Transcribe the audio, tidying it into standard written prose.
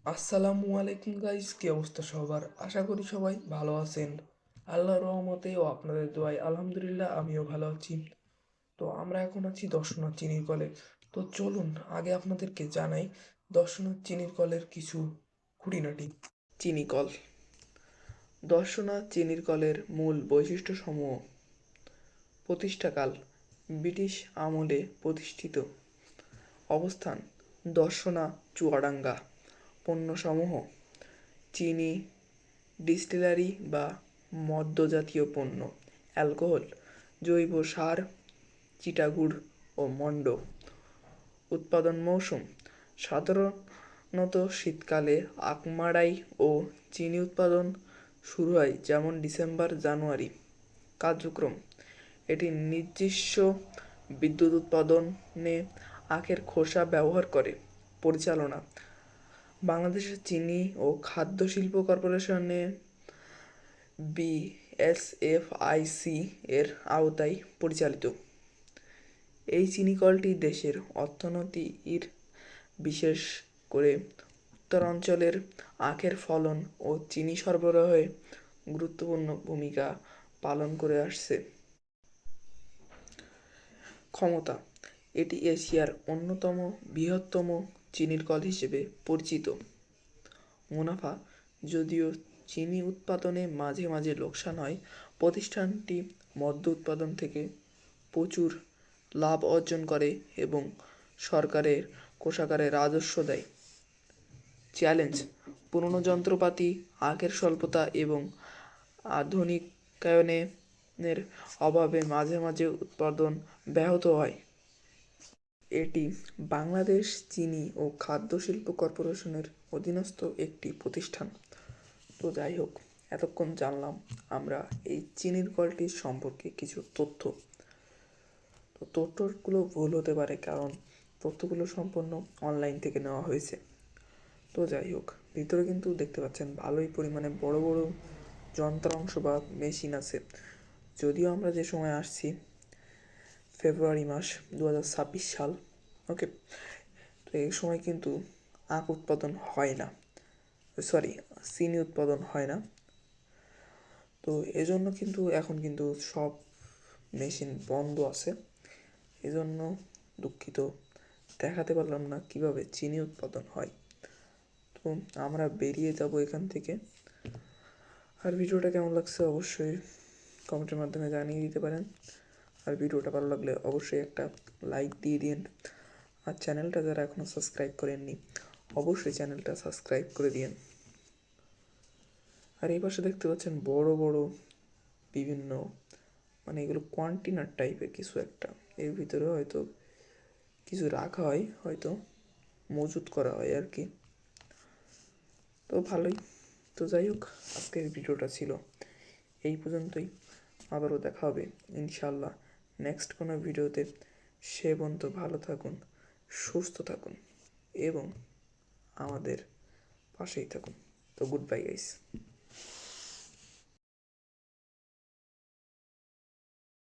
আসসালামু আলাইকুম গাইস, কি অবস্থা সবার? আশা করি সবাই ভালো আছেন। আল্লাহর রহমতে ও আপনাদের দোয়ায় আলহামদুলিল্লাহ আমিও ভালো আছি। তো আমরা এখন আছি দর্শনাথ চিনির কলে। তো চলুন আগে আপনাদেরকে জানাই দর্শনাথ চিনির কলের কিছু খুঁটিনাটি। চিনি কল। দর্শনাথ চিনির কলের মূল বৈশিষ্ট্যসমূহ: প্রতিষ্ঠাকাল ব্রিটিশ আমলে প্রতিষ্ঠিত। অবস্থান: দর্শনা চুয়াডাঙ্গা। পণ্যসমূহ: চিনি, ডিস্টিলারি বা মদ্যজাতীয় পণ্য, অ্যালকোহল, জৈব সার, চিটাগুড় ও মণ্ড। উৎপাদন মৌসুম: সাধারণত শীতকালে আখমাড়াই ও চিনি উৎপাদন শুরু হয়, যেমন ডিসেম্বর জানুয়ারি। কার্যক্রম: এটি নিজস্ব বিদ্যুৎ উৎপাদনে আখের খোসা ব্যবহার করে। পরিচালনা: বাংলাদেশের চিনি ও খাদ্য শিল্প কর্পোরেশনে বিএসএফআইসি এর আওতায় পরিচালিত। এই চিনি কলটি দেশের অর্থনীতির, বিশেষ করে উত্তরাঞ্চলের আখের ফলন ও চিনি সরবরাহে গুরুত্বপূর্ণ ভূমিকা পালন করে আসছে। ক্ষমতা: এটি এশিয়ার অন্যতম বৃহত্তম চিনির কল হিসেবে পরিচিত। মুনাফা: যদিও চিনি উৎপাদনে মাঝে মাঝে লোকসান হয়, প্রতিষ্ঠানটি মদ্য উৎপাদন থেকে প্রচুর লাভ অর্জন করে এবং সরকারের কোষাগারে রাজস্ব দেয়। চ্যালেঞ্জ: পুরনো যন্ত্রপাতি, আখের স্বল্পতা এবং আধুনিকায়নের অভাবে মাঝে মাঝে উৎপাদন ব্যাহত হয়। এটি বাংলাদেশ চিনি ও খাদ্য শিল্প কর্পোরেশনের অধীনস্থ একটি প্রতিষ্ঠান। তো যাই হোক, এতক্ষণ জানলাম আমরা এই চিনির কলটির সম্পর্কে কিছু তথ্য। তো তথ্যগুলো ভুল হতে পারে, কারণ তথ্যগুলো সম্পূর্ণ অনলাইন থেকে নেওয়া হয়েছে। তো যাই হোক, ভিতরে কিন্তু দেখতে পাচ্ছেন ভালোই পরিমাণে বড় বড় যন্ত্রাংশ বা মেশিন আছে। যদিও আমরা যে সময় আসছি ফেব্রুয়ারি মাস 2026 সাল, ওকে, তো এই সময় কিন্তু আখ উৎপাদন হয় না, সরি, চিনি উৎপাদন হয় না। তো এজন্য কিন্তু এখন কিন্তু সব মেশিন বন্ধ আছে, এজন্য দুঃখিত, দেখাতে পারলাম না কিভাবে চিনি উৎপাদন হয়। তো আমরা বেরিয়ে যাব এখান থেকে। আর ভিডিওটা কেমন লাগছে অবশ্যই কমেন্টের মাধ্যমে জানিয়ে দিতে পারেন। আর ভিডিওটা ভালো লাগলে অবশ্যই একটা লাইক দিয়ে দিন। আর চ্যানেলটা যারা এখনও সাবস্ক্রাইব করেননি অবশ্যই চ্যানেলটা সাবস্ক্রাইব করে দিন। আর এই পাশে দেখতে পাচ্ছেন বড় বড় বিভিন্ন, মানে এগুলো কন্টেনার টাইপের কিছু একটা, এর ভিতরে হয়তো কিছু রাখা হয়, হয়তো মজুত করা হয় আর কি। তো ভালোই। তো যাই হোক, আজকের ভিডিওটা ছিল এই পর্যন্তই। আবারও দেখা হবে ইনশাল্লাহ নেক্সট কোনো ভিডিওতে। সে পর্যন্ত ভালো থাকুন, সুস্থ থাকুন এবং আমাদের পাশেই থাকুন। তো গুড বাই গাইস।